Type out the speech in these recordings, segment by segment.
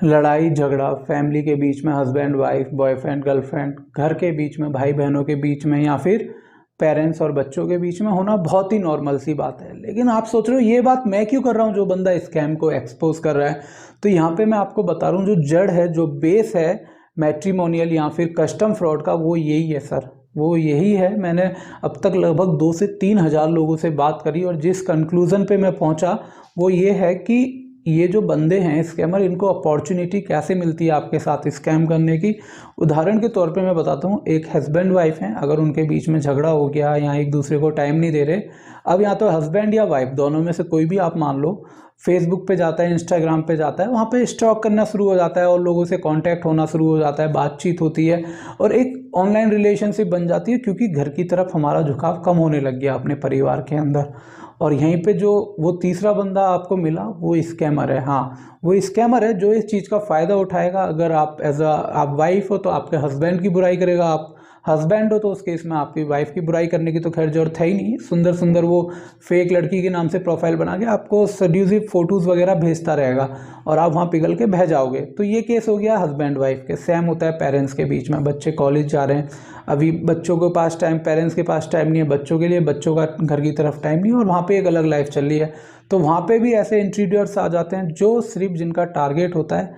लड़ाई झगड़ा फैमिली के बीच में, हस्बैंड वाइफ, बॉयफ्रेंड गर्लफ्रेंड, घर के बीच में, भाई बहनों के बीच में, या फिर पेरेंट्स और बच्चों के बीच में होना बहुत ही नॉर्मल सी बात है। लेकिन आप सोच रहे हो ये बात मैं क्यों कर रहा हूँ, जो बंदा स्कैम को एक्सपोज कर रहा है। तो यहाँ पे मैं आपको बता रहा हूँ जो जड़ है, जो बेस है मैट्रिमोनियल या फिर कस्टम फ्रॉड का, वो यही है सर, वो यही है। मैंने अब तक लगभग 2 से 3 हज़ार लोगों से बात करी और जिस कंक्लूज़न पे मैं पहुंचा वो ये है कि ये जो बंदे हैं स्कैमर, इनको अपॉर्चुनिटी कैसे मिलती है आपके साथ स्कैम करने की। उदाहरण के तौर पे मैं बताता हूँ, एक हस्बैंड वाइफ हैं, अगर उनके बीच में झगड़ा हो गया या एक दूसरे को टाइम नहीं दे रहे, अब या तो हस्बैंड या वाइफ दोनों में से कोई भी आप मान लो, फेसबुक पे जाता है, इंस्टाग्राम पे जाता है, वहाँ पे स्टॉक करना शुरू हो जाता है और लोगों से कांटेक्ट होना शुरू हो जाता है, बातचीत होती है और एक ऑनलाइन रिलेशनशिप बन जाती है, क्योंकि घर की तरफ हमारा झुकाव कम होने लग गया अपने परिवार के अंदर। और यहीं पे जो वो तीसरा बंदा आपको मिला वो स्कैमर है। हाँ, वो स्कैमर है जो इस चीज़ का फ़ायदा उठाएगा। अगर आप आप वाइफ हो तो आपके हस्बैंड की बुराई करेगा, आप हस्बैंड हो तो उस केस में आपकी वाइफ की बुराई करने की तो खैर जरूरत है ही नहीं। सुंदर सुंदर वो फेक लड़की के नाम से प्रोफाइल बना के आपको सड्यूसिव फोटोज़ वगैरह भेजता रहेगा और आप वहाँ पिघल के बह जाओगे। तो ये केस हो गया हस्बैंड वाइफ के। सेम होता है पेरेंट्स के बीच में, बच्चे कॉलेज जा रहे हैं, अभी बच्चों के पास टाइम, पेरेंट्स के पास टाइम नहीं है बच्चों के लिए, बच्चों का घर की तरफ टाइम नहीं है और वहाँ पे एक अलग लाइफ चल रही है। तो वहाँ पे भी ऐसे इंट्रूडर्स आ जाते हैं जो सिर्फ जिनका टारगेट होता है,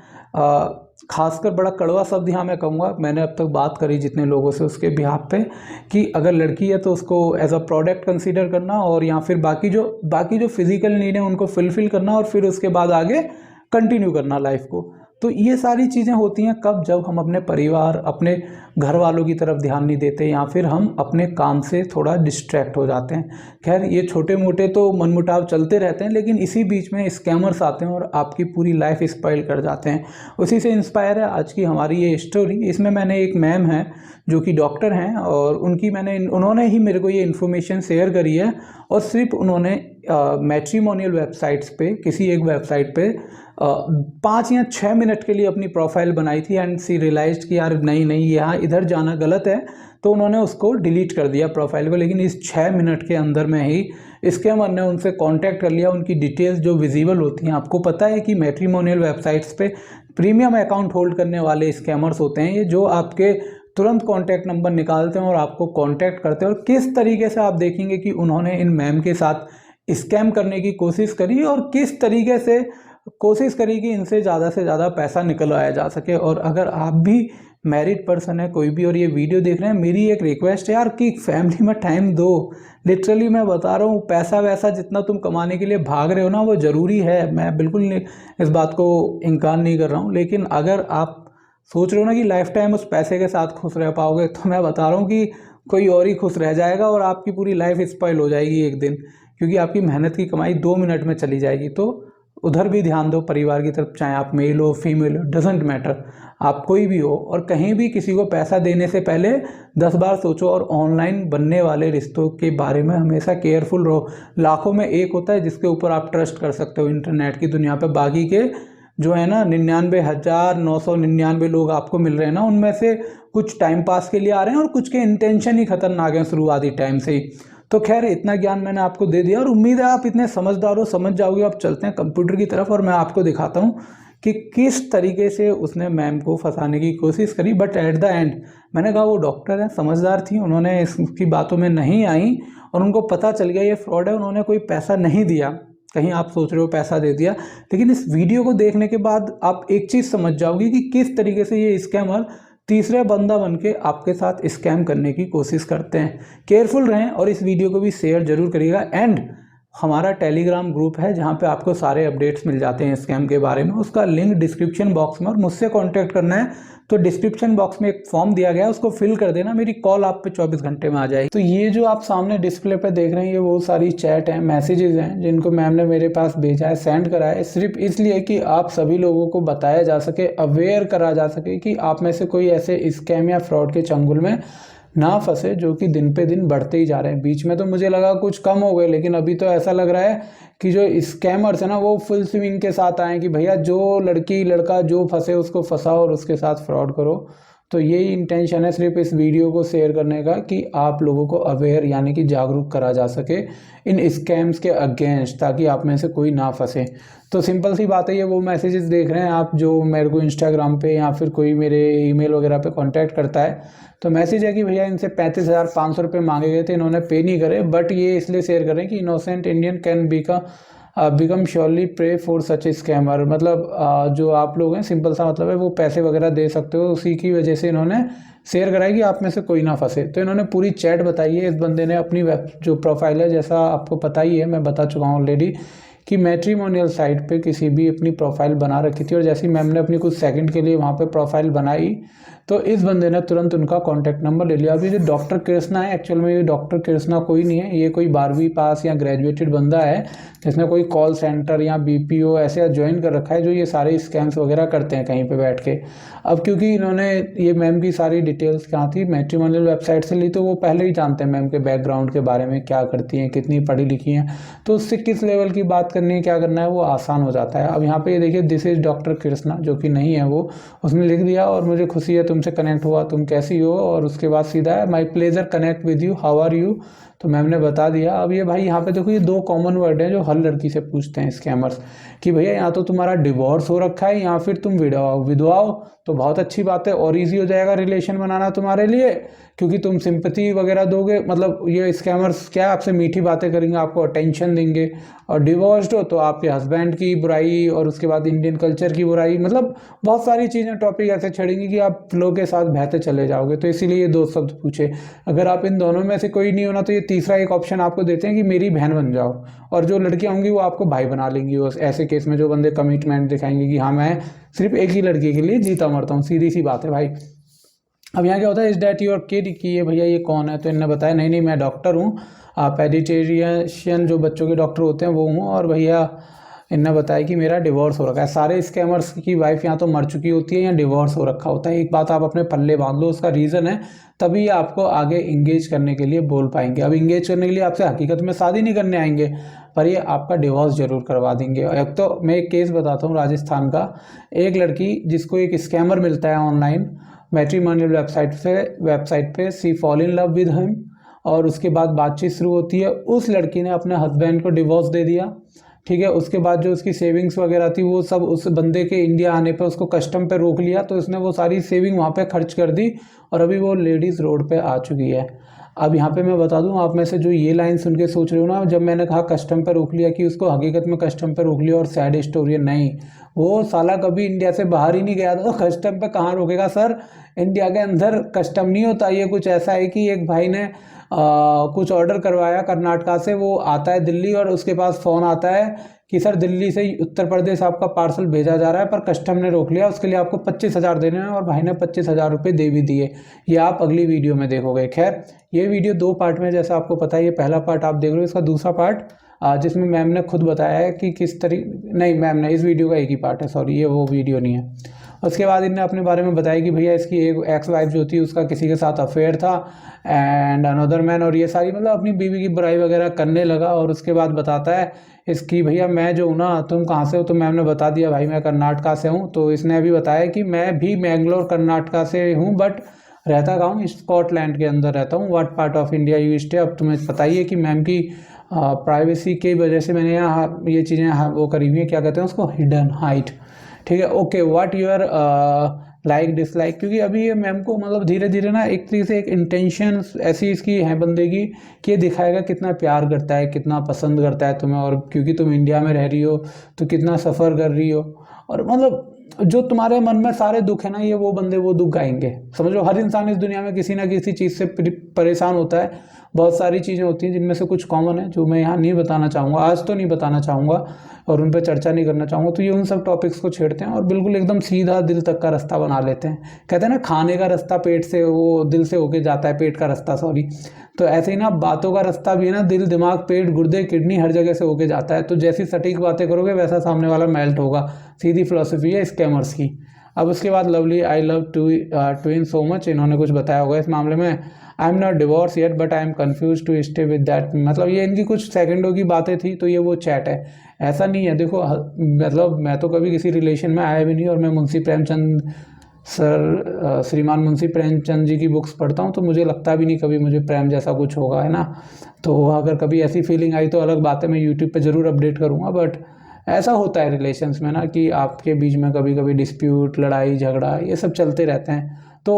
खासकर बड़ा कड़वा शब्द यहाँ मैं कहूँगा, मैंने अब तक बात करी जितने लोगों से उसके बिहाफ पे, कि अगर लड़की है तो उसको एज अ प्रोडक्ट कंसीडर करना और या फिर बाकी जो फिजिकल नीड है उनको फुलफिल करना और फिर उसके बाद आगे कंटिन्यू करना लाइफ को। तो ये सारी चीज़ें होती हैं कब, जब हम अपने परिवार, अपने घर वालों की तरफ ध्यान नहीं देते या फिर हम अपने काम से थोड़ा डिस्ट्रैक्ट हो जाते हैं। खैर ये छोटे मोटे तो मनमुटाव चलते रहते हैं, लेकिन इसी बीच में स्कैमर्स आते हैं और आपकी पूरी लाइफ स्पॉइल कर जाते हैं। उसी से इंस्पायर है आज की हमारी ये स्टोरी। इसमें मैंने एक मैम हैं जो कि डॉक्टर हैं और उन्होंने ही मेरे को ये इन्फॉर्मेशन शेयर करी है और सिर्फ उन्होंने मैट्रिमोनियल वेबसाइट्स पे, किसी एक वेबसाइट पे 5 या 6 मिनट के लिए अपनी प्रोफाइल बनाई थी एंड सी रियलाइज्ड कि यार नहीं यहाँ इधर जाना गलत है, तो उन्होंने उसको डिलीट कर दिया प्रोफाइल को। लेकिन इस 6 मिनट के अंदर में ही स्कैमर ने उनसे कांटेक्ट कर लिया। उनकी डिटेल्स जो विजिबल होती हैं, आपको पता है कि मैट्रिमोनियल वेबसाइट्स पे प्रीमियम अकाउंट होल्ड करने वाले स्कैमर्स होते हैं ये, जो आपके तुरंत कॉन्टैक्ट नंबर निकालते हैं और आपको कॉन्टैक्ट करते हैं। और किस तरीके से आप देखेंगे कि उन्होंने इन मैम के साथ स्कैम करने की कोशिश करी और किस तरीके से कोशिश करी कि इनसे ज़्यादा से ज़्यादा पैसा निकलवाया जा सके। और अगर आप भी मैरिड पर्सन है कोई भी और ये वीडियो देख रहे हैं, मेरी एक रिक्वेस्ट है यार कि फैमिली में टाइम दो। लिटरली मैं बता रहा हूँ, पैसा वैसा जितना तुम कमाने के लिए भाग रहे हो ना वो ज़रूरी है, मैं बिल्कुल नहीं इस बात को इनकार नहीं कर रहा हूँ। लेकिन अगर आप सोच रहे हो ना कि लाइफ टाइम उस पैसे के साथ खुश रह पाओगे, तो मैं बता रहा हूँ कि कोई और ही खुश रह जाएगा और आपकी पूरी लाइफ स्पॉइल हो जाएगी एक दिन, क्योंकि आपकी मेहनत की कमाई 2 मिनट में चली जाएगी। तो उधर भी ध्यान दो परिवार की तरफ, चाहे आप मेल हो फीमेल हो, डजेंट मैटर, आप कोई भी हो। और कहीं भी किसी को पैसा देने से पहले 10 बार सोचो और ऑनलाइन बनने वाले रिश्तों के बारे में हमेशा केयरफुल रहो। लाखों में एक होता है जिसके ऊपर आप ट्रस्ट कर सकते हो इंटरनेट की दुनिया पे, बाकी के जो है ना 99,999 लोग आपको मिल रहे हैं ना, उनमें से कुछ टाइम पास के लिए आ रहे हैं और कुछ के इंटेंशन ही खतरनाक है शुरुआती टाइम से ही। तो खैर इतना ज्ञान मैंने आपको दे दिया और उम्मीद है आप इतने समझदार हो, समझ जाओगे। अब चलते हैं कंप्यूटर की तरफ और मैं आपको दिखाता हूँ कि किस तरीके से उसने मैम को फंसाने की कोशिश करी। बट एट द एंड मैंने कहा वो डॉक्टर है, समझदार थी, उन्होंने इसकी बातों में नहीं आई और उनको पता चल गया ये फ्रॉड है। उन्होंने कोई पैसा नहीं दिया, कहीं आप सोच रहे हो पैसा दे दिया, लेकिन इस वीडियो को देखने के बाद आप एक चीज़ समझ जाओगे कि किस तरीके से ये स्कैमर तीसरे बंदा बन के आपके साथ स्कैम करने की कोशिश करते हैं। केयरफुल रहें और इस वीडियो को भी शेयर जरूर करिएगा। एंड हमारा टेलीग्राम ग्रुप है जहाँ पे आपको सारे अपडेट्स मिल जाते हैं स्कैम के बारे में, उसका लिंक डिस्क्रिप्शन बॉक्स में, और मुझसे कांटेक्ट करना है तो डिस्क्रिप्शन बॉक्स में एक फॉर्म दिया गया है, उसको फिल कर देना, मेरी कॉल आप पे 24 घंटे में आ जाएगी। तो ये जो आप सामने डिस्प्ले पे देख रहे हैं ये वो सारी चैट हैं, मैसेजेस हैं जिनको मैम ने मेरे पास भेजा है, सेंड करा है, सिर्फ इसलिए कि आप सभी लोगों को बताया जा सके, अवेयर करा जा सके कि आप में से कोई ऐसे स्कैम या फ्रॉड के चंगुल में ना फंसे जो कि दिन पे दिन बढ़ते ही जा रहे हैं। बीच में तो मुझे लगा कुछ कम हो गए, लेकिन अभी तो ऐसा लग रहा है कि जो स्कैमर्स है ना वो फुल स्विंग के साथ आए कि भैया जो लड़की लड़का जो फंसे उसको फंसाओ और उसके साथ फ्रॉड करो। तो यही इंटेंशन है सिर्फ इस वीडियो को शेयर करने का कि आप लोगों को अवेयर यानी कि जागरूक करा जा सके इन स्कैम्स के अगेंस्ट, ताकि आप में से कोई ना फंसे। तो सिंपल सी बात है, ये वो मैसेजेस देख रहे हैं आप जो मेरे को इंस्टाग्राम पे या फिर कोई मेरे ईमेल वगैरह पे कांटेक्ट करता है, तो मैसेज है कि भैया इनसे 35,500 रुपये मांगे गए थे, इन्होंने पे नहीं करे, बट ये इसलिए शेयर कर रहे हैं कि innocent Indian can become surely prey for such scammer. मतलब जो आप लोग हैं, सिंपल सा मतलब है, वो पैसे वगैरह दे सकते हो, उसी की वजह से इन्होंने शेयर कराई कि आप में से कोई ना फंसे। तो इन्होंने पूरी चैट बताई है, इस बंदे ने अपनी वेब जो प्रोफाइल है, जैसा आपको पता ही है, मैं बता चुका हूँ ऑलरेडी, कि मैट्रिमोनियल साइट पे किसी भी अपनी प्रोफाइल बना रखी थी, और जैसे ही मैम ने अपनी कुछ सेकंड के लिए वहाँ पे प्रोफाइल बनाई, तो इस बंदे ने तुरंत उनका कॉन्टैक्ट नंबर ले लिया। अभी जो डॉक्टर कृष्णा है, एक्चुअल में ये डॉक्टर कृष्णा कोई नहीं है, ये कोई 12वीं पास या ग्रेजुएटेड बंदा है जिसने कोई कॉल सेंटर या बीपीओ ऐसे ज्वाइन कर रखा है, जो ये सारे स्कैम्स वगैरह करते हैं कहीं पे बैठ के। अब क्योंकि इन्होंने ये मैम की सारी डिटेल्स कहाँ थी, मैट्रिमोनियल वेबसाइट से ली, तो वो पहले ही जानते हैं मैम के बैकग्राउंड के बारे में, क्या करती हैं, कितनी पढ़ी लिखी हैं, तो उससे किस लेवल की बात करनी है, क्या करना है, वो आसान हो जाता है। अब यहाँ पे ये देखिए, दिस इज डॉक्टर कृष्णा, जो कि नहीं है वो, उसने लिख दिया, और मुझे खुशी है तुमसे कनेक्ट हुआ, तुम कैसी हो, और उसके बाद सीधा है my pleasure connect with you, how are you, तो मैम ने बता दिया। अब ये भाई यहाँ पे देखो, ये 2 कॉमन वर्ड हैं जो हर लड़की से पूछते हैं स्कैमर्स, कि भैया या तो तुम्हारा डिवोर्स हो रखा है या फिर तुम विधवा हो, तो बहुत अच्छी बात है, और इजी हो जाएगा रिलेशन बनाना तुम्हारे लिए, क्योंकि तुम सिंपैथी वगैरह दोगे। मतलब ये स्कैमर्स क्या, आपसे मीठी बातें करेंगे, आपको अटेंशन देंगे। और डिवोर्स्ड हो तो आपके हस्बैंड की बुराई, और उसके बाद इंडियन कल्चर की बुराई, मतलब बहुत सारी चीज़ें, टॉपिक ऐसे छेड़ेंगी कि आप फ्लो के साथ बहते चले जाओगे। तो इसीलिए ये 2 शब्द पूछे। अगर आप इन दोनों में से कोई नहीं होना, तो ये तीसरा एक ऑप्शन आपको देते हैं कि मेरी बहन बन जाओ, और जो लड़कियां होंगी वो आपको भाई बना लेंगी। वो ऐसे केस में जो बंदे कमिटमेंट दिखाएंगे कि हाँ मैं सिर्फ एक ही लड़की के लिए जीता मरता हूँ, सीधी सी बात है भाई। अब यहाँ क्या होता है, इज डैट योर किड, कि ये भैया ये कौन है, तो इन्होंने बताया नहीं नहीं मैं डॉक्टर हूँ, पेडिट्रिशियन जो बच्चों के डॉक्टर होते हैं वो हूँ, और भैया इन्होंने बताया कि मेरा डिवोर्स हो रखा है। सारे स्कैमर्स की वाइफ या तो मर चुकी होती है या डिवोर्स हो रखा होता है। एक बात आप अपने पल्ले बांध लो, उसका रीज़न है, तभी आपको आगे इंगेज करने के लिए बोल पाएंगे। अब इंगेज करने के लिए आपसे हकीकत में शादी नहीं करने आएंगे, पर ये आपका डिवोर्स जरूर करवा देंगे। एक तो मैं एक केस बताता हूँ राजस्थान का, एक लड़की जिसको एक स्कैमर मिलता है ऑनलाइन मैट्रिमोनियल वेबसाइट पे, she fall in love with him, और उसके बाद बातचीत शुरू होती है। उस लड़की ने अपने हस्बैंड को डिवोर्स दे दिया, ठीक है। उसके बाद जो उसकी सेविंग्स वगैरह थी वो सब उस बंदे के इंडिया आने पे उसको कस्टम पे रोक लिया, तो उसने वो सारी सेविंग वहाँ पे खर्च कर दी, और अभी वो लेडीज़ रोड पे आ चुकी है। अब यहाँ पे मैं बता दूँ आप में से जो ये लाइन सुन के सोच रहे हो ना, जब मैंने कहा कस्टम पे रोक लिया, कि उसको हकीकत में कस्टम पे रोक लिया और सैड स्टोरी है, नहीं, वो साला कभी इंडिया से बाहर ही नहीं गया था, तो कस्टम पे कहाँ रोकेगा सर। इंडिया के अंदर कस्टम नहीं होता। ये कुछ ऐसा है कि एक भाई ने कुछ ऑर्डर करवाया कर्नाटका से, वो आता है दिल्ली, और उसके पास फ़ोन आता है कि सर दिल्ली से उत्तर प्रदेश आपका पार्सल भेजा जा रहा है, पर कस्टम ने रोक लिया, उसके लिए आपको 25,000 देने हैं, और भाई ने 25,000 रुपये दे भी दिए। ये आप अगली वीडियो में देखोगे। खैर ये वीडियो 2 पार्ट में, जैसा आपको पता है, ये पहला पार्ट आप देख रहे हो, इसका दूसरा पार्ट जिसमें मैम ने खुद बताया है कि किस तरीके, नहीं मैम ने, इस वीडियो का एक ही पार्ट है, सॉरी ये वो वीडियो नहीं है। उसके बाद इन्होंने अपने बारे में बताया कि भैया इसकी एक एक्स वाइफ जो थी उसका किसी के साथ अफेयर था, एंड अनदर मैन, और ये सारी मतलब अपनी बीवी की बुराई वगैरह करने लगा। और उसके बाद बताता है इसकी, भैया मैं जो हूँ ना, तुम कहाँ से हो, तो मैम ने बता दिया भाई मैं कर्नाटका से हूँ। तो इसने अभी बताया कि मैं भी मैंगलोर कर्नाटका से हूँ, बट रहता कहाँ हूँ, स्कॉटलैंड के अंदर रहता हूँ। What part of India you stay. अब तुम्हें पता ही है कि मैम की प्राइवेसी की वजह से मैंने यहाँ ये चीज़ें वो करी हुई है, क्या कहते हैं उसको, हिडन हाइट, ठीक है। Okay, what your like dislike, क्योंकि अभी ये मैम को मतलब धीरे धीरे ना एक तरीके से एक इंटेंशन ऐसी इसकी है बंदे की, कि ये दिखाएगा कितना प्यार करता है, कितना पसंद करता है तुम्हें, और क्योंकि तुम इंडिया में रह रही हो तो कितना सफ़र कर रही हो, और मतलब जो तुम्हारे मन में सारे दुख है ना, ये वो बंदे वो दुख गाएंगे। समझो हर इंसान इस दुनिया में किसी ना किसी चीज़ से परेशान होता है। बहुत सारी चीज़ें होती हैं जिनमें से कुछ कॉमन है जो मैं यहाँ नहीं बताना चाहूँगा, आज तो नहीं बताना चाहूँगा, और उन पर चर्चा नहीं करना चाहूँगा। तो ये उन सब टॉपिक्स को छेड़ते हैं और बिल्कुल एकदम सीधा दिल तक का रास्ता बना लेते हैं। कहते हैं ना, खाने का रास्ता पेट से, वो दिल से होके जाता है, पेट का रास्ता सॉरी। तो ऐसे ही ना बातों का रास्ता भी है ना, दिल दिमाग पेट गुर्दे किडनी हर जगह से होके जाता है। तो जैसी सटीक बातें करोगे वैसा सामने वाला मेल्ट होगा। सीधी फिलोसफी है स्कैमर्स की। अब उसके बाद lovely, I love twin so much, इन्होंने कुछ बताया होगा इस मामले में। I am not divorce yet but I am confuse to stay with that. मतलब ये इनकी कुछ सेकंडों की बातें थी, तो ये वो चैट है। ऐसा नहीं है, देखो मतलब मैं तो कभी किसी रिलेशन में आया भी नहीं, और मैं मुंशी प्रेमचंद सर श्रीमान मुंशी प्रेमचंद जी की बुक्स पढ़ता हूँ, तो मुझे लगता भी नहीं कभी मुझे प्रेम जैसा कुछ होगा, है ना। तो अगर कभी ऐसी फीलिंग आई तो अलग बात है, मैं यूट्यूब पे ज़रूर अपडेट करूँगा। बट ऐसा होता है रिलेशंस में ना कि आपके बीच में कभी कभी डिस्प्यूट, लड़ाई झगड़ा ये सब चलते रहते हैं। तो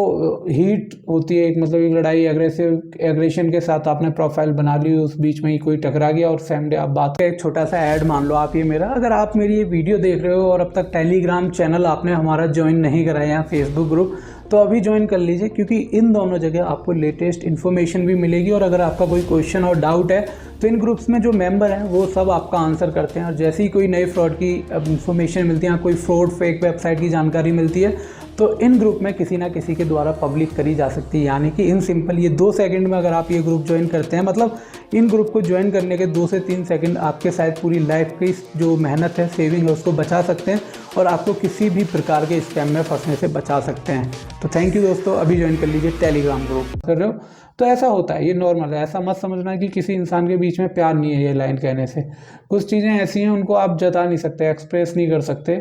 हीट होती है, एक मतलब एक लड़ाई एग्रेशन के साथ आपने प्रोफाइल बना ली, उस बीच में ही कोई टकरा गया और सेम डे आप बात का एक छोटा सा ऐड मान लो आप ये मेरा, अगर आप मेरी ये वीडियो देख रहे हो और अब तक टेलीग्राम चैनल आपने हमारा ज्वाइन नहीं करा है या फेसबुक ग्रुप, तो अभी ज्वाइन कर लीजिए, क्योंकि इन दोनों जगह आपको लेटेस्ट इन्फॉर्मेशन भी मिलेगी। और अगर आपका कोई क्वेश्चन और डाउट है तो इन ग्रुप्स में जो मेंबर हैं वो सब आपका आंसर करते हैं। और जैसे ही कोई नए फ्रॉड की इन्फॉर्मेशन मिलती है, कोई फ्रॉड फेक वेबसाइट की जानकारी मिलती है, तो इन ग्रुप में किसी ना किसी के द्वारा पब्लिक करी जा सकती है। यानी कि इन सिंपल ये 2 सेकंड में अगर आप ये ग्रुप ज्वाइन करते हैं, मतलब इन ग्रुप को ज्वाइन करने के 2 से 3 सेकंड आपके शायद पूरी लाइफ की जो मेहनत है, सेविंग है, उसको बचा सकते हैं और आपको किसी भी प्रकार के स्कैम में फंसने से बचा सकते हैं। तो थैंक यू दोस्तों, अभी ज्वाइन कर लीजिए टेलीग्राम ग्रुप। कर रहे हो तो ऐसा होता है, ये नॉर्मल है। ऐसा मत समझना कि किसी इंसान के बीच में प्यार नहीं है ये लाइन कहने से। कुछ चीज़ें ऐसी हैं उनको आप जता नहीं सकते, एक्सप्रेस नहीं कर सकते।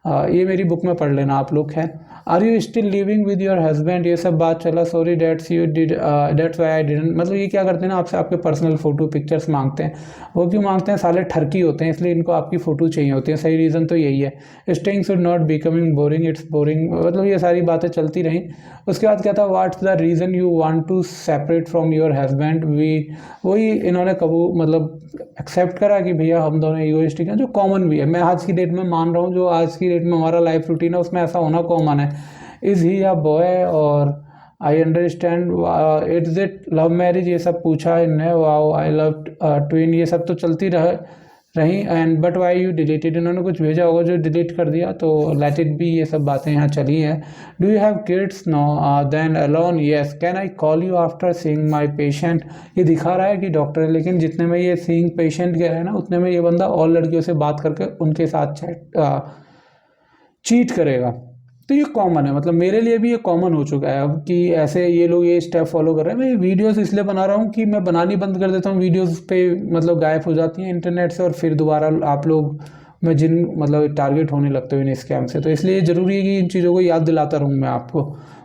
ये मेरी बुक में पढ़ लेना आप लोग। है are you still living with your husband, ये सब बात चला, sorry that's you did that's why I didn't. मतलब ये क्या करते हैं ना, आपसे आपके पर्सनल फ़ोटो पिक्चर्स मांगते हैं। वो क्यों मांगते हैं, साले ठरकी होते हैं, इसलिए इनको आपकी फ़ोटो चाहिए होती है। सही रीज़न तो यही है। Staying should not becoming boring, it's boring, मतलब ये सारी बातें चलती रहीं। उसके बाद क्या था, what's the reason you want to separate from your husband. वही इन्होंने कबूल मतलब एक्सेप्ट करा कि भैया हम दोनों ईगोइस्टिक हैं, जो कॉमन भी है। मैं आज की डेट में मान रहा हूँ, जो आज की डेट में हमारा लाइफ रूटीन है उसमें ऐसा होना कॉमन है। इज़ ही अ बॉय और I understand, it's it love marriage, ये सब पूछा इनने। वाओ आई लव ट्विन, ये सब तो चलती रही। And but why you deleted, इन्होंने कुछ भेजा होगा जो डिलीट कर दिया, तो लेट इट बी, ये सब बातें यहाँ चली हैं। Do you have kids, no, then alone, yes, can I call you after seeing my patient. ये दिखा रहा है कि डॉक्टर है, लेकिन जितने में ये सीइंग पेशेंट कह रहे हैं ना, उतने में ये बंदा और लड़कियों से बात करके उनके साथ चीट करेगा। तो ये कॉमन है, मतलब मेरे लिए भी ये कॉमन हो चुका है अब कि ऐसे ये लोग ये स्टेप फॉलो कर रहे हैं। मैं वीडियोस इसलिए बना रहा हूँ कि मैं बनानी बंद कर देता हूँ, वीडियोस पे मतलब गायब हो जाती हैं इंटरनेट से, और फिर दोबारा आप लोग मैं जिन मतलब टारगेट होने लगते हो इन स्कैम से। तो इसलिए ज़रूरी है कि इन चीज़ों को याद दिलाता रहूँ मैं आपको।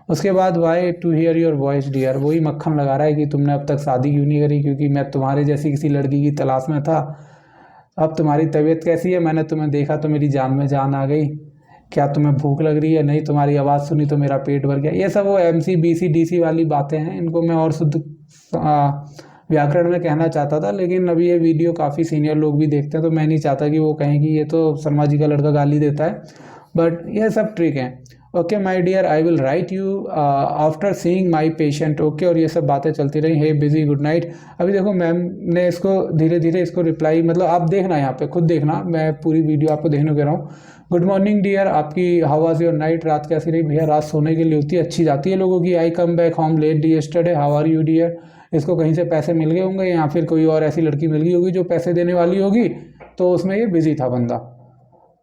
उसके बाद why to hear your voice dear, वही मक्खन लगा रहा है कि तुमने अब तक शादी क्यों नहीं करी, क्योंकि मैं तुम्हारे जैसी किसी लड़की की तलाश में था। अब तुम्हारी तबीयत कैसी है, मैंने तुम्हें देखा तो मेरी जान में जान आ गई। क्या तुम्हें भूख लग रही है, नहीं, तुम्हारी आवाज़ सुनी तो मेरा पेट भर गया। ये सब वो MC BC DC वाली बातें हैं, इनको मैं और शुद्ध व्याकरण में कहना चाहता था, लेकिन अभी ये वीडियो काफ़ी सीनियर लोग भी देखते हैं, तो मैं नहीं चाहता कि वो कहें कि ये तो शर्मा जी का लड़का गाली देता है। बट ये सब ट्रिक हैं। Okay my dear, I will write you after seeing my patient. Okay, और ये सब बातें चलती रही। Hey busy, good night. अभी देखो मैम ने इसको धीरे धीरे इसको रिप्लाई, मतलब आप देखना यहाँ पे, खुद देखना, मैं पूरी वीडियो आपको देखने कह रहा हूँ। गुड मॉर्निंग डियर, आपकी हाउ वाज योर नाइट, रात कैसी रही। भैया रात सोने के लिए होती है, अच्छी जाती है लोगों की। I come back home late yesterday, how are you dear. इसको कहीं से पैसे मिल गए होंगे या फिर कोई और ऐसी लड़की मिल गई होगी जो पैसे देने वाली होगी, तो उसमें ये बिजी था बंदा।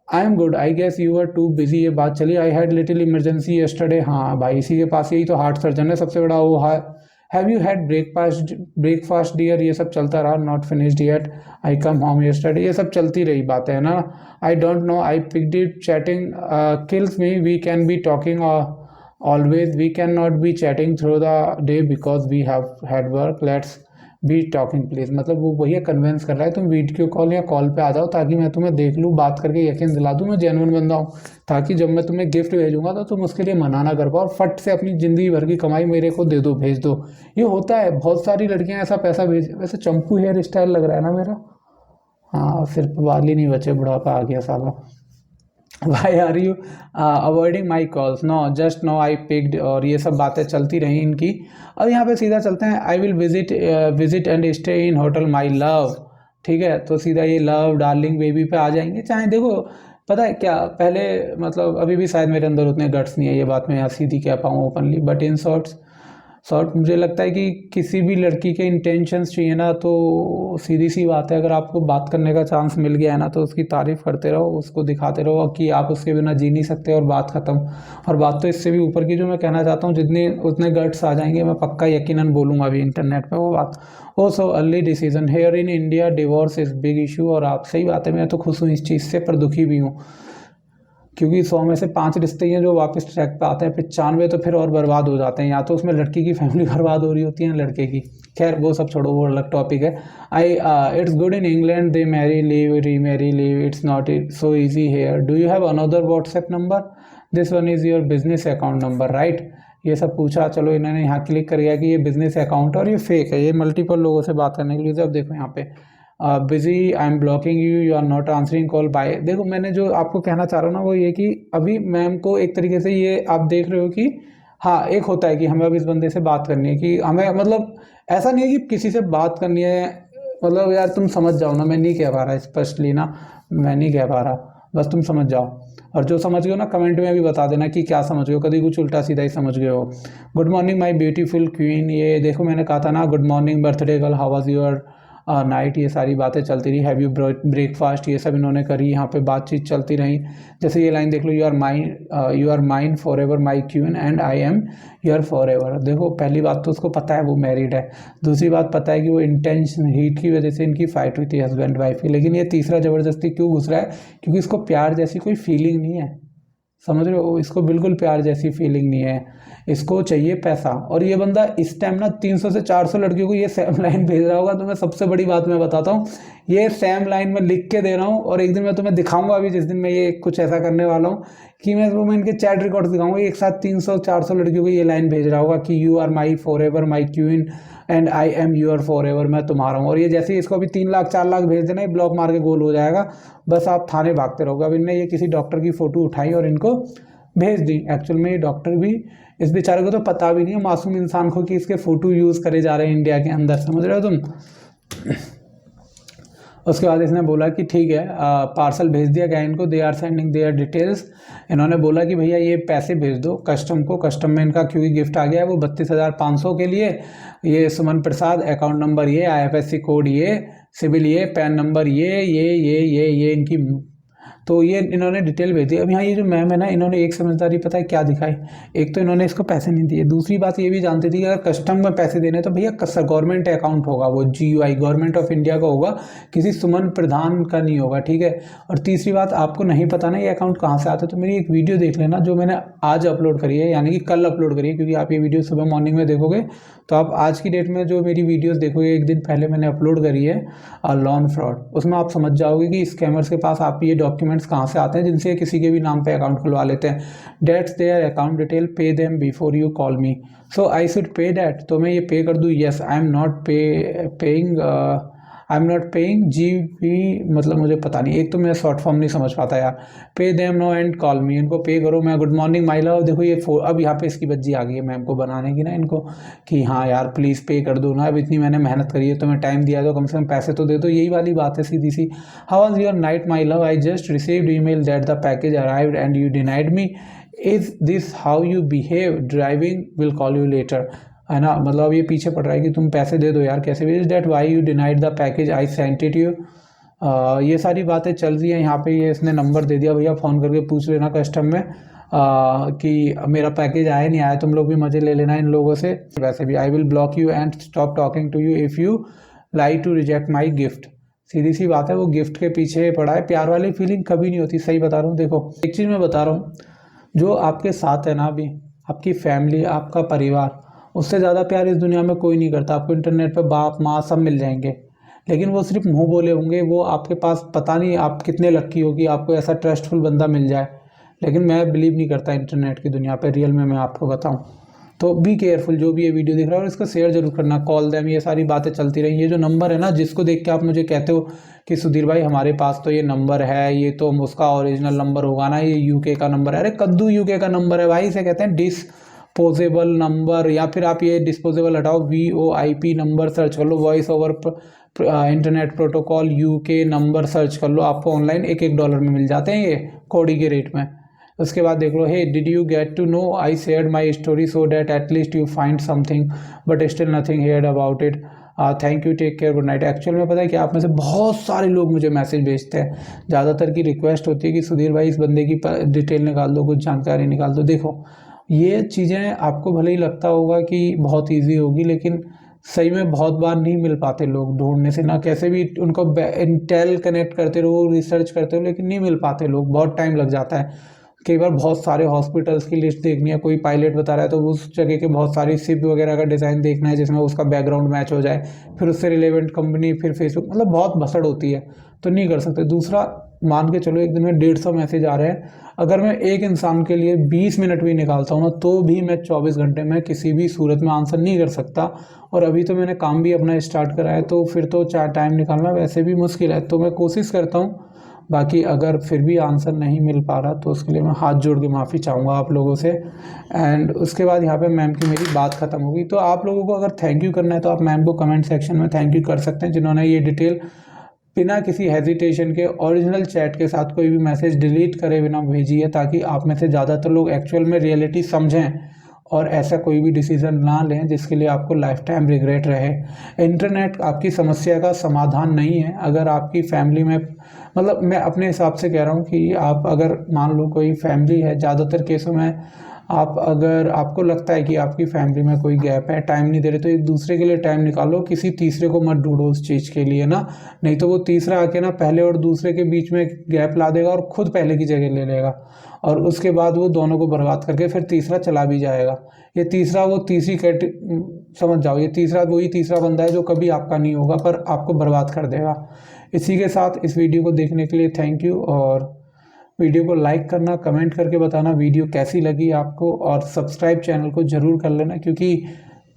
I am good, I guess you are too busy, ये बात चली। I had little emergency yesterday, हाँ भाई इसी के पास यही तो हार्ट सर्जन है सबसे बड़ा वो। Have you had breakfast dear, ये सब चलता रहा। Not finished yet, I come home yesterday, ये सब चलती रही बातें, है ना। I don't know, I picked it, chatting kills me, we can be talking always, we can not be chatting through the day because we have had work, let's be talking please. मतलब वो भैया convince कर रहा है तुम video call या call पे आ जाओ, ताकि मैं तुम्हें देख लूँ, बात करके यकीन दिला दूँ मैं जेन्युइन बंदा हूँ, ताकि जब मैं तुम्हें गिफ्ट भेजूंगा तो तुम उसके लिए मना ना कर पाओ, और फट से अपनी ज़िंदगी भर की कमाई मेरे को दे दो, भेज दो। ये होता है, बहुत सारी लड़कियां ऐसा पैसा भेज। वैसे चंपू हेयर स्टाइल लग रहा है ना मेरा, हाँ सिर्फ बाल ही नहीं बचे, बुढ़ापा आ गया साला। Why are you avoiding my calls, no just no I picked, और ये सब बातें चलती रही इनकी। अब यहाँ पे सीधा चलते हैं, I will visit and stay in hotel my love. ठीक है, तो सीधा ये लव डार्लिंग बेबी पे आ जाएंगे। चाहे देखो पता है क्या, पहले मतलब अभी भी शायद मेरे अंदर उतने गट्स नहीं है, ये बात मैं यहाँ सीधी कह पाऊँ ओपनली, बट इन शॉर्ट मुझे लगता है कि किसी भी लड़की के इंटेंशंस चाहिए ना, तो सीधी सी बात है, अगर आपको बात करने का चांस मिल गया है ना, तो उसकी तारीफ़ करते रहो, उसको दिखाते रहो कि आप उसके बिना जी नहीं सकते, और बात ख़त्म। और बात तो इससे भी ऊपर की जो मैं कहना चाहता हूँ, जितने उतने गट्स आ जाएंगे, मैं पक्का यकीनन बोलूँगा अभी इंटरनेट पे वो बात। Oh so early decision here in India, divorce is big issue. और आप सही बात है, मैं तो खुश हूँ इस चीज़ से, पर दुखी भी हूँ। क्योंकि 100 में से 5 रिश्ते ही हैं जो वापस ट्रैक पे आते हैं, 95 तो फिर और बर्बाद हो जाते हैं, या तो उसमें लड़की की फैमिली बर्बाद हो रही होती है लड़के की। खैर वो सब छोड़ो, वो अलग टॉपिक है। It's good in England, they marry leave remarry leave, it's not so easy here, do you have another WhatsApp number, this one is your business account number, right. ये सब पूछा, चलो इन्होंने यहाँ क्लिक कर गया कि ये बिजनेस अकाउंट और ये फेक है, ये मल्टीपल लोगों से बात करने के लिए। अब देखो यहाँ पे busy, I am blocking you, you are not answering call bye. देखो मैंने जो आपको कहना चाह रहा हूँ ना वो ये कि अभी मैम को एक तरीके से ये आप देख रहे हो कि हाँ एक होता है कि हमें अब इस बंदे से बात करनी है, कि हमें मतलब ऐसा नहीं है कि किसी से बात करनी है, मतलब यार तुम समझ जाओ ना, मैं नहीं कह पा रहा स्पष्टली ना, मैं नहीं कह पा रहा, बस तुम समझ जाओ। और जो समझ गए हो ना कमेंट में भी बता देना कि क्या समझ गए हो, कभी कुछ उल्टा सीधा ही समझ गए हो। Good morning my beautiful queen, ये देखो मैंने कहा था ना good morning, birthday girl, how was your night, ये सारी बातें चलती रही। हैव यू ब्रेकफास्ट, ये सब इन्होंने करी, यहाँ पे बातचीत चलती रही। जैसे ये लाइन देख लो, you are mine forever my queen and I am your forever. देखो पहली बात तो उसको पता है वो मैरिड है, दूसरी बात पता है कि वो इंटेंशन हीट की वजह से इनकी फाइट हुई थी हस्बैंड वाइफ की, लेकिन ये तीसरा ज़बरदस्ती क्यों घुस रहा है, क्योंकि इसको प्यार जैसी कोई फीलिंग नहीं है, समझ रहे हो, इसको बिल्कुल प्यार जैसी फीलिंग नहीं है, इसको चाहिए पैसा। और ये बंदा इस टाइम ना 300 से 400 लड़कियों को ये सेम लाइन भेज रहा होगा। तो मैं सबसे बड़ी बात मैं बताता हूँ, ये सेम लाइन में लिख के दे रहा हूँ, और एक दिन मैं तुम्हें दिखाऊंगा अभी जिस दिन मैं ये कुछ ऐसा करने वाला हूँ कि मैं इनके चैट रिकॉर्ड दिखाऊंगा, एक साथ 300-400 लड़कियों को ये लाइन भेज रहा होगा कि you are my forever my queen and I am your forever, मैं तुम्हारा हूँ। और ये जैसे ही इसको अभी 3 लाख 4 लाख भेज देना, ये ब्लॉक मार के गोल हो जाएगा, बस आप थाने भागते रहोगे। अब इनने ये किसी डॉक्टर की फ़ोटो उठाई और इनको भेज दी। एक्चुअल में ये डॉक्टर भी, इस बेचारे को तो पता भी नहीं है मासूम इंसान को कि इसके फ़ोटो यूज़ करे जा रहे हैं इंडिया के अंदर, समझ रहे हो तुम। उसके बाद इसने बोला कि ठीक है पार्सल भेज दिया गया इनको, they are sending their details. इन्होंने बोला कि भैया ये पैसे भेज दो कस्टम को, कस्टम में इनका क्योंकि गिफ्ट आ गया है वो 32,500 के लिए। ये सुमन प्रसाद, अकाउंट नंबर ये, IFSC कोड ये, सिविल ये, पैन नंबर ये इनकी, तो ये इन्होंने डिटेल भेज दी। अब यहाँ ये जो मैम है ना, इन्होंने एक समझदारी पता है क्या दिखाई, एक तो इन्होंने इसको पैसे नहीं दिए, दूसरी बात ये भी जानती थी कि अगर कस्टम में पैसे देने तो भैया गवर्नमेंट अकाउंट होगा, वो GUI गवर्नमेंट ऑफ इंडिया का होगा, किसी सुमन प्रधान का नहीं होगा, ठीक है। और तीसरी बात आपको नहीं पता ना ये अकाउंट कहाँ से आता है, तो मेरी एक वीडियो देख लेना जो मैंने आज अपलोड करी है, यानी कि कल अपलोड करी है, क्योंकि आप ये वीडियो सुबह मॉर्निंग में देखोगे तो आप आज की डेट में जो मेरी वीडियोस देखोगे, एक दिन पहले मैंने अपलोड करी है लॉन फ्रॉड, उसमें आप समझ जाओगे कि स्कैमर्स के पास आप ये डॉक्यूमेंट्स कहाँ से आते हैं जिनसे किसी के भी नाम पे अकाउंट खुलवा लेते हैं। That's their account detail, pay them before you call me, so I should pay that, तो मैं ये पे कर दूँ, yes I am not paying, I am not paying GP, मतलब मुझे पता नहीं, एक तो मैं शॉर्ट फॉर्म नहीं समझ पाता यार। Pay them no and call me, इनको पे करो, मैं गुड मॉर्निंग माई लव, देखो ये अब यहाँ पे इसकी बज्जी आ गई है मैम को बनाने की ना इनको, कि हाँ यार प्लीज़ पे कर दो ना, अब इतनी मैंने मेहनत करी है, तुम्हें टाइम दिया तो कम से कम पैसे तो दे दो, यही वाली बात है सीधी सी। How was your night my love, I just received email that the package arrived and you denied me, is this how you behave, driving will call you later, है ना, मतलब ये पीछे पड़ रहा है कि तुम पैसे दे दो यार, कैसे भी, is that why you denied the package I sent it you, ये सारी बातें चल रही हैं यहाँ पे। ये इसने नंबर दे दिया, भैया फ़ोन करके पूछ लेना कस्टम में कि मेरा पैकेज आया नहीं आया, तुम लोग भी मज़े ले लेना इन लोगों से। वैसे भी I will block you and stop talking to you if you lie to reject my gift, सीधी सी बात है, वो गिफ्ट के पीछे पड़ा है, प्यार वाली फीलिंग कभी नहीं होती, सही बता रहा हूँ। देखो एक चीज़ मैं बता रहा हूँ, जो आपके साथ है ना अभी, आपकी फैमिली, आपका परिवार, उससे ज़्यादा प्यार इस दुनिया में कोई नहीं करता। आपको इंटरनेट पे बाप माँ सब मिल जाएंगे, लेकिन वो सिर्फ मुंह बोले होंगे, वो आपके पास पता नहीं आप कितने लक्की हो कि आपको ऐसा ट्रस्टफुल बंदा मिल जाए। लेकिन मैं बिलीव नहीं करता इंटरनेट की दुनिया पे, रियल में मैं आपको बताऊं तो बी केयरफुल, जो भी ये वीडियो देख रहा है, और इसको शेयर जरूर करना, कॉल देम, ये सारी बातें चलती रही। ये जो नंबर है ना, जिसको देख के आप मुझे कहते हो कि सुधीर भाई हमारे पास तो ये नंबर है, ये तो उसका ओरिजिनल नंबर होगा ना, ये UK का नंबर है, अरे कद्दू UK का नंबर है भाई, इसे कहते हैं डिस्पोजेबल नंबर, या फिर आप ये डिस्पोजेबल हटाओ, VoIP नंबर सर्च कर लो, voice over internet protocol UK number search कर लो, आपको ऑनलाइन $1 में मिल जाते हैं ये कौड़ी के रेट में। उसके बाद देख लो, hey did you get to know I shared my story so that at least you find something but still nothing heard about it, thank you, take care, good night. Actual में पता है कि आप में से बहुत सारे लोग मुझे मैसेज भेजते हैं, ज़्यादातर की रिक्वेस्ट होती है कि सुधीर भाई इस बंदे की डिटेल निकाल दो, कुछ जानकारी निकाल दो। देखो ये चीज़ें आपको भले ही लगता होगा कि बहुत ईजी होगी, लेकिन सही में बहुत बार नहीं मिल पाते लोग ढूंढने से ना, कैसे भी उनको इंटेल कनेक्ट करते रहो, रिसर्च करते रहो, लेकिन नहीं मिल पाते लोग, बहुत टाइम लग जाता है। कई बार बहुत सारे हॉस्पिटल्स की लिस्ट देखनी है, कोई पायलट बता रहा है तो उस जगह के बहुत सारी शिप वगैरह का डिज़ाइन देखना है जिसमें उसका बैकग्राउंड मैच हो जाए, फिर उससे रिलेवेंट कंपनी, फिर फेसबुक, मतलब बहुत भसड़ होती है, तो नहीं कर सकते। दूसरा, मान के चलो एक दिन में 150 मैसेज आ रहे हैं, अगर मैं एक इंसान के लिए 20 मिनट भी निकालता हूँ ना, तो भी मैं 24 घंटे में किसी भी सूरत में आंसर नहीं कर सकता। और अभी तो मैंने काम भी अपना स्टार्ट करा है, तो फिर तो टाइम निकालना वैसे भी मुश्किल है, तो मैं कोशिश करता हूँ। बाकी अगर फिर भी आंसर नहीं मिल पा रहा तो उसके लिए मैं हाथ जोड़ के माफ़ी चाहूँगा आप लोगों से। एंड उसके बाद यहाँ पे मैम की मेरी बात ख़त्म होगी। तो आप लोगों को अगर थैंक यू करना है तो आप मैम को कमेंट सेक्शन में थैंक यू कर सकते हैं, जिन्होंने ये डिटेल बिना किसी हेजिटेशन के ओरिजिनल चैट के साथ कोई भी मैसेज डिलीट करे बिना भेजी है, ताकि आप में से ज़्यादातर लोग एक्चुअल में रियलिटी समझें और ऐसा कोई भी डिसीज़न ना लें जिसके लिए आपको लाइफ टाइम रिग्रेट रहे। इंटरनेट आपकी समस्या का समाधान नहीं है। अगर आपकी फैमिली में, मतलब मैं अपने हिसाब से कह रहा हूँ कि आप अगर मान लो कोई फैमिली है, ज़्यादातर केसों में आप, अगर आपको लगता है कि आपकी फैमिली में कोई गैप है, टाइम नहीं दे रहे, तो एक दूसरे के लिए टाइम निकालो, किसी तीसरे को मत ढूंढो उस चीज़ के लिए ना, नहीं तो वो तीसरा आके ना पहले और दूसरे के बीच में गैप ला देगा और खुद पहले की जगह ले लेगा, और उसके बाद वो दोनों को बर्बाद करके फिर तीसरा चला भी जाएगा। ये तीसरा, वो तीसरी समझ जाओ, ये तीसरा वही तीसरा बंदा है जो कभी आपका नहीं होगा पर आपको बर्बाद कर देगा। इसी के साथ इस वीडियो को देखने के लिए थैंक यू, और वीडियो को लाइक करना, कमेंट करके बताना वीडियो कैसी लगी आपको, और सब्सक्राइब चैनल को ज़रूर कर लेना, क्योंकि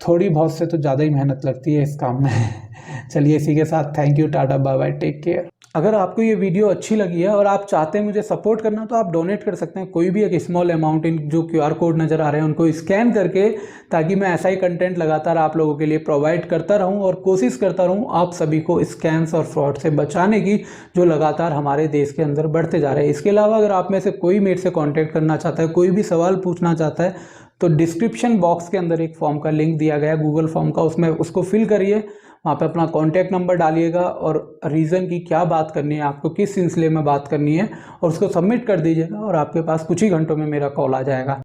थोड़ी बहुत से तो ज़्यादा ही मेहनत लगती है इस काम में। चलिए इसी के साथ thank you, tata, bye bye, take care. अगर आपको ये वीडियो अच्छी लगी है और आप चाहते हैं मुझे सपोर्ट करना, तो आप डोनेट कर सकते हैं, कोई भी एक स्मॉल अमाउंट, इन जो QR कोड नज़र आ रहे हैं उनको स्कैन करके, ताकि मैं ऐसा ही कंटेंट लगातार आप लोगों के लिए प्रोवाइड करता रहूं और कोशिश करता रहूं आप सभी को स्कैम्स और फ्रॉड से बचाने की, जो लगातार हमारे देश के अंदर बढ़ते जा रहे हैं। इसके अलावा अगर आप में से कोई मेरे से कॉन्टैक्ट करना चाहता है, कोई भी सवाल पूछना चाहता है, तो डिस्क्रिप्शन बॉक्स के अंदर एक फॉर्म का लिंक दिया गया है, गूगल फॉर्म का, उसमें उसको फिल करिए, वहाँ पे अपना कॉन्टैक्ट नंबर डालिएगा और रीज़न की क्या बात करनी है, आपको किस सिलसिले में बात करनी है, और उसको सबमिट कर दीजिएगा और आपके पास कुछ ही घंटों में मेरा कॉल आ जाएगा।